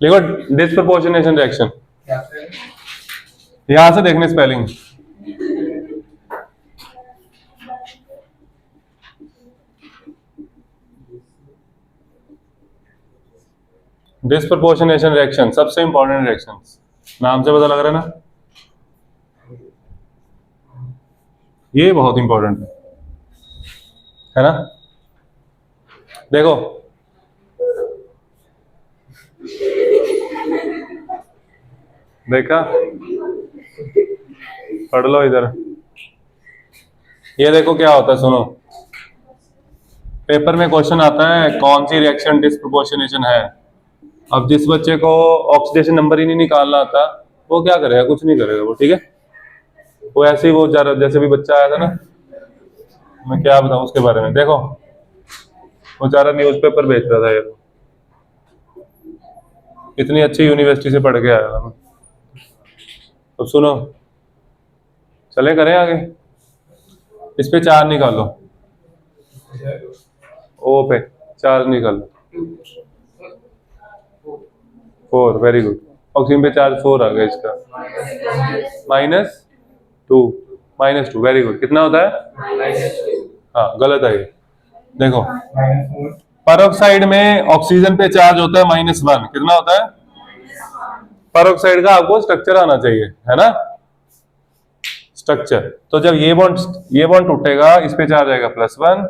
देखो disproportionation reaction, यहां से देखने स्पेलिंग। डिस्प्रपोर्शनेशन रिएक्शन सबसे इंपॉर्टेंट रिएक्शन, नाम से पता लग रहा है ना, ये बहुत इंपॉर्टेंट है ना। देखो देखा, पढ़ लो इधर। ये देखो क्या होता है, सुनो, पेपर में क्वेश्चन आता है कौन सी रिएक्शन डिस्प्रपोर्शनेशन है। अब जिस बच्चे को ऑक्सीडेशन नंबर ही नहीं निकालना आता, वो क्या करेगा, कुछ नहीं करेगा वो, ठीक है। वो ऐसे ही, वो जैसे भी बच्चा आया था ना, मैं क्या बताऊं उसके बारे में, देखो वो बेचारा न्यूज़पेपर बेच रहा था, ये इतनी अच्छी यूनिवर्सिटी से पढ़ के आया था। तो सुनो, चले करें आगे, इस पे 4 निकालो, ओ पे 4 निकालो, 4, वेरी गुड। ऑक्सीजन पे चार्ज 4 आ गया इसका, -2, वेरी गुड। कितना होता है? हाँ गलत है ये, देखो पेरोक्साइड में ऑक्सीजन पे चार्ज होता है -1, कितना होता है? पेरोक्साइड का आपको स्ट्रक्चर आना चाहिए, है ना, स्ट्रक्चर। तो जब ये बॉन्ड टूटेगा, इस पे चार्ज आएगा +1,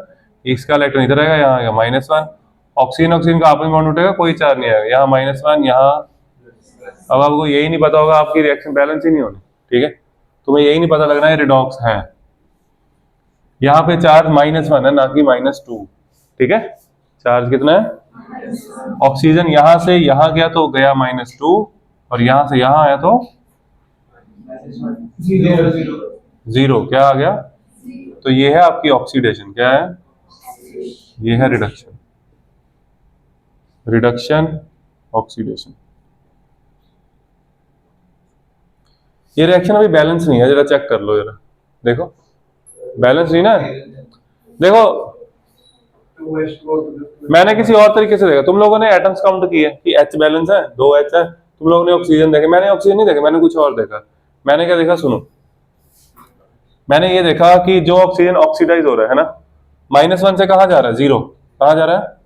इसका इलेक्ट्रॉन इधर आएगा, यहाँ आएगा -1। ऑक्सीजन का आपस में बॉन्ड टूटेगा, कोई चार्ज नहीं आएगा, यहाँ -1, यहाँ। अब आपको यही नहीं पता होगा, आपकी रिएक्शन बैलेंस ही नहीं होनी, ठीक है। तुम्हें यही नहीं पता लगना है रिडॉक्स है। यहाँ पे चार्ज -1 है, ना कि -2, ठीक है। चार्ज कितना है? ऑक्सीजन यहां से यहां गया तो गया -2, और यहां से यहां आया तो 0, क्या आ गया? तो ये है आपकी ऑक्सीडेशन, क्या है? ये है रिडक्शन, ऑक्सीडेशन। ये रिएक्शन अभी बैलेंस नहीं है, जरा चेक कर लो, जरा देखो, बैलेंस नहीं ना। देखो मैंने किसी और तरीके से देखा, तुम लोगों ने एटम्स काउंट किए कि H बैलेंस है, 2 H है, तुम लोगों ने ऑक्सीजन देखे, मैंने ऑक्सीजन नहीं देखा, मैंने कुछ और देखा। मैंने क्या देखा, सुनो, मैंने ये देखा कि जो ऑक्सीजन ऑक्सीडाइज हो रहा है ना, -1 से कहाँ जा रहा है? 0। कहाँ जा रहा है?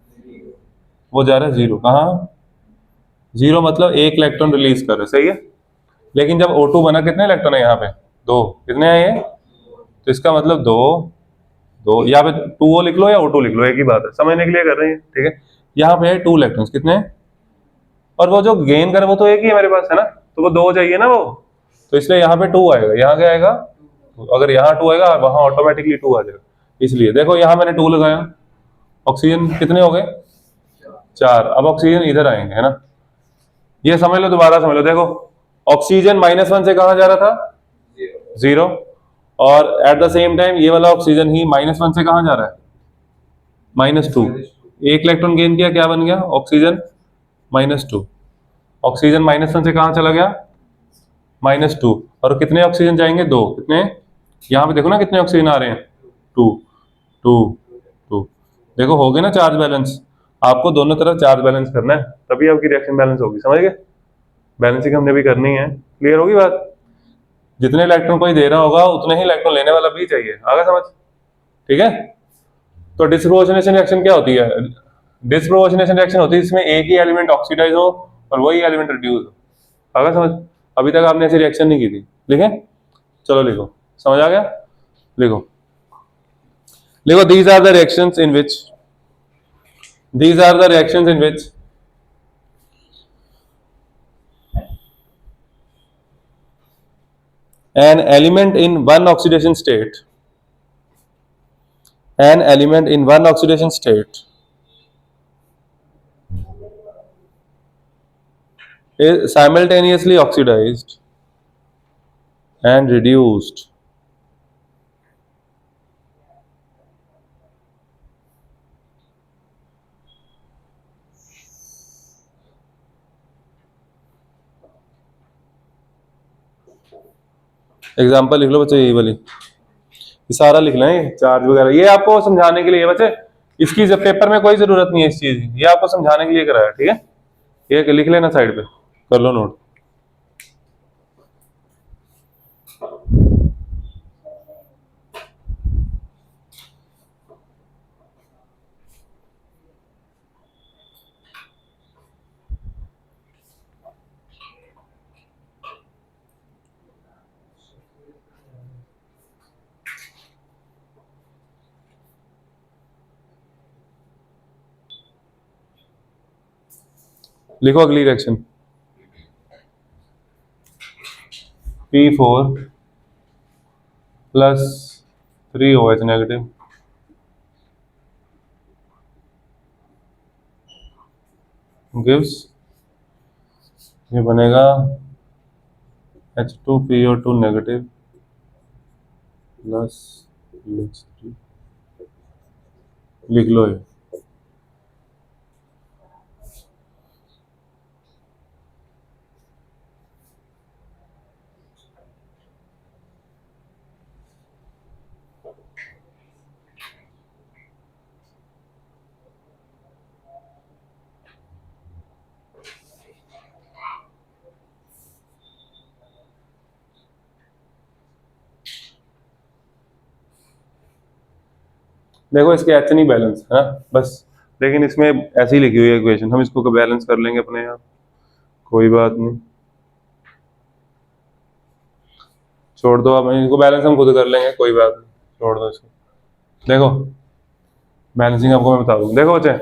वो जा रहा है 0, कहाँ? 0 मतलब 1 इलेक्ट्रॉन रिलीज कर रहा है, सही है। लेकिन जब O2 बना, कितने इलेक्ट्रॉन है यहाँ पे? 2। कितने हैं ये? तो इसका मतलब 2 यहाँ पे 2O लिख लो या O2 लिख लो, एक ही बात है, समझने के लिए कर रहे हैं, ठीक है। यहाँ पे है 2 इलेक्ट्रॉन्स, कितने? और वो जो गेन कर वो तो एक ही है मेरे पास, है ना, तो वो 2 चाहिए ना वो, तो इसलिए यहाँ पे 2 आएगा, यहाँ क्या आएगा? अगर यहाँ 2 आएगा, वहां ऑटोमेटिकली 2 आ जाएगा। इसलिए देखो यहाँ मैंने 2 लगाया, ऑक्सीजन कितने हो गए? 4। अब ऑक्सीजन इधर आएंगे, है ना, ये समझ लो, दोबारा समझ लो। देखो ऑक्सीजन -1 से कहाँ जा रहा था? 0। और एट द सेम टाइम ये वाला ऑक्सीजन ही -1 से कहाँ जा रहा है? -2। 1 इलेक्ट्रॉन गेन किया, क्या बन गया? ऑक्सीजन -2। ऑक्सीजन -1 से कहाँ चला गया? -2। और कितने ऑक्सीजन जाएंगे? 2। कितने? यहाँ पे देखो ना कितने ऑक्सीजन आ रहे हैं, 2 2 2। देखो हो गए ना चार्ज बैलेंस। आपको दोनों तरफ चार्ज बैलेंस करना है, तभी आपकी रिएक्शन बैलेंस होगी, समझ गए। बैलेंसिंग हमने भी करनी है, क्लियर होगी बात। जितने इलेक्ट्रॉन कोई दे रहा होगा, उतने ही इलेक्ट्रॉन लेने वाला भी चाहिए, आगे समझ, ठीक है। तो डिस्प्रोपोर्शनेशन रिएक्शन क्या होती है? डिस्प्रोपोर्शनेशन रिएक्शन होती है इसमें एक ही एलिमेंट ऑक्सीडाइज हो और वही एलिमेंट रिड्यूस हो, आगे समझ। अभी तक आपने ऐसी रिएक्शन नहीं की थी, लिखे? चलो लिखो, समझ आ गया, लिखो। लिखो, these are the reactions in which an element in one oxidation state is simultaneously oxidized and reduced example लिख लो बच्चे, यही वाली, ये सारा लिख लें, चार्ज वगैरह, ये आपको समझाने के लिए बच्चे, इसकी पेपर में कोई जरूरत नहीं है इस चीज की, ये आपको समझाने के लिए कराया, ठीक है। ये लिख लेना साइड पे, कर लो नोट। लिखो अगली reaction, P4 plus 3OH negative gives, ये बनेगा H2PO2 नेगेटिव प्लस OH3, लिख लो ये। देखो इसके एच नहीं बैलेंस है ना बस, लेकिन इसमें ऐसी लिखी हुई है इक्वेशन, हम इसको बैलेंस कर लेंगे अपने आप, कोई बात नहीं, छोड़ दो, अब इनको बैलेंस हम खुद कर लेंगे, कोई बात नहीं, छोड़ दो इसको। देखो बैलेंसिंग आपको मैं बता दूं, देखो बच्चे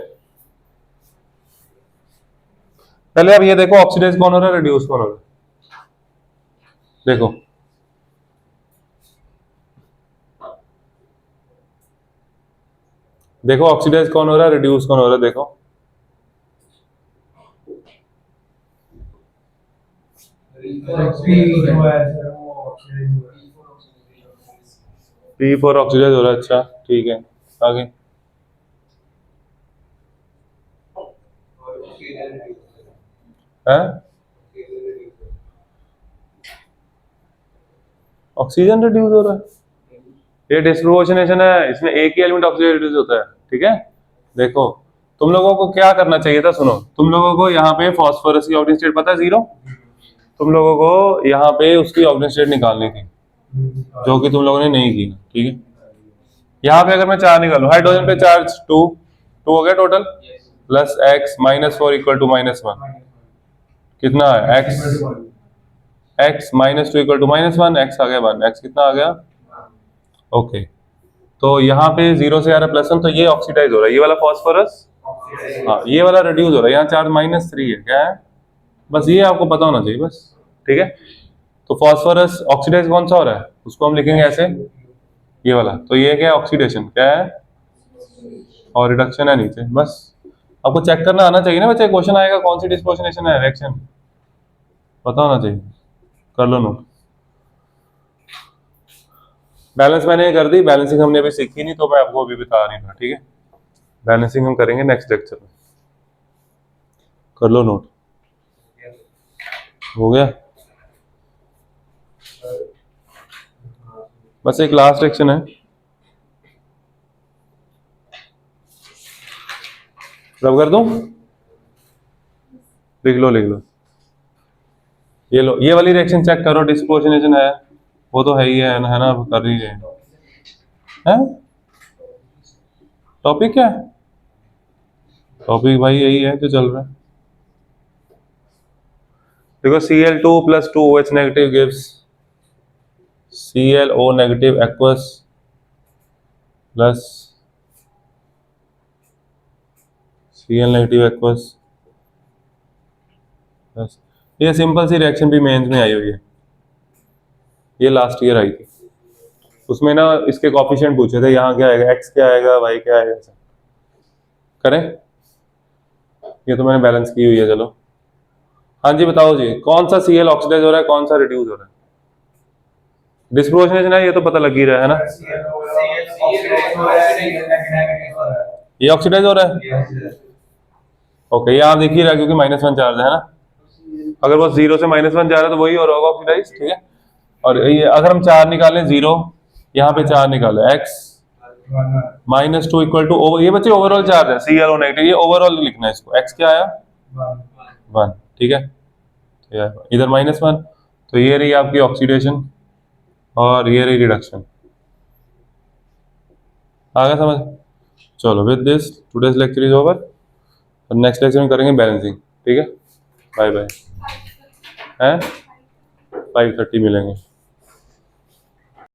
पहले अब ये देखो ऑक्सीडाइज कौन हो रहा है, रिड्यूस कौन हो रहा है। देखो देखो ऑक्सीडाइज कौन हो रहा है, रिड्यूस कौन हो रहा है, देखो P4 ऑक्सीडाइज हो रहा है, अच्छा ठीक है, आगे है ऑक्सीजन रिड्यूस हो रहा है, ये डिस्प्रोपोर्शनेशन है, इसमें एक ही एलिमेंट ऑक्सीजन रिड्यूस होता है, ठीक है। देखो तुम लोगों को क्या करना चाहिए था, सुनो, तुम लोगों को यहाँ पे फास्फोरस की ऑक्सीजन स्टेट पता है 0, तुम लोगों को यहाँ पे उसकी ऑक्सीजन स्टेट निकालनी थी, जो कि तुम लोगों ने नहीं की, ठीक है। यहाँ पे अगर मैं 4 निकालूं, हाइड्रोजन पे चार्ज 2 हो गया total, plus x -4 equal to -1, कितना है x -2 इक्वल टू -1, x आ गया 1, x कितना आ गया, ओके। तो यहाँ पे 0 से आ रहा है +1, तो ये ऑक्सीडाइज हो रहा है, ये वाला फास्फोरस, हाँ ये वाला रिड्यूस हो रहा है, यहाँ चार्ज -3 है, क्या है, बस ये आपको पता होना चाहिए बस, ठीक है। तो फास्फोरस ऑक्सीडाइज कौन सा हो रहा है, उसको हम लिखेंगे ऐसे, ये वाला, तो ये क्या है, ऑक्सीडेशन, क्या है, और रिडक्शन है नीचे, बस आपको चेक करना आना चाहिए ना बच्चे, क्वेश्चन आएगा कौन सी डिस्पोजिशन है, रिएक्शन पता होना चाहिए, कर लो नोट। बैलेंस मैंने कर दी, बैलेंसिंग हमने अभी सीखी नहीं, तो मैं आपको अभी बता नहीं था, ठीक है। बैलेंसिंग हम करेंगे नेक्स्ट लेक्चर में, कर लो नोट, हो गया, बस एक लास्ट सेक्शन है, रब कर दूं, लिख लो लिख लो, ये लो, ये वाली रिएक्शन चेक करो, डिस्पोजिशन है, वो तो है ही है ना, कर ही रहे हैं, टॉपिक क्या है, टॉपिक भाई यही है जो चल रहा है, देखो Cl2 + 2OH negative gives ClO negative aqueous plus Cl negative aqueous plus, ये सिंपल सी रिएक्शन भी मेंस में आई हुई है, ये लास्ट ईयर आई थी, उसमें ना इसके कोएफिशिएंट पूछे थे, यहाँ क्या आएगा, x क्या आएगा, y क्या आएगा, करें, ये तो मैंने बैलेंस की हुई है, चलो हाँ जी बताओ जी, कौन सा Cl ऑक्सीडाइज हो रहा है, कौन सा रिड्यूस हो रहा है, डिस्प्रोपोर्शनेशन है, ये तो पता लग ही रहा है ना, ये ऑक्सीडाइज हो रहा है, ओके, ये आप देख ही रहा है क्योंकि -1 चार्ज है ना, अगर वो 0 से -1 जा रहा है तो वही हो रहा होगा ऑक्सीडाइज, ठीक है। और ये अगर हम 4 निकालें, 0 यहाँ पे 4 निकाले, x -2 इक्वल टू, ये बच्चे ओवरऑल चार्ज है, ClO नेगेटिव, ये ओवरऑल लिखना है इसको, x क्या आया 1, ठीक है। इधर -1, तो ये रही आपकी ऑक्सीडेशन और ये रही रिडक्शन। आ गया समझ? चलो, with this today's lecture is over. Next lecture में करेंगे बैलेंसिंग, ठीक है। Bye bye. हैं 5:30 मिलेंगे।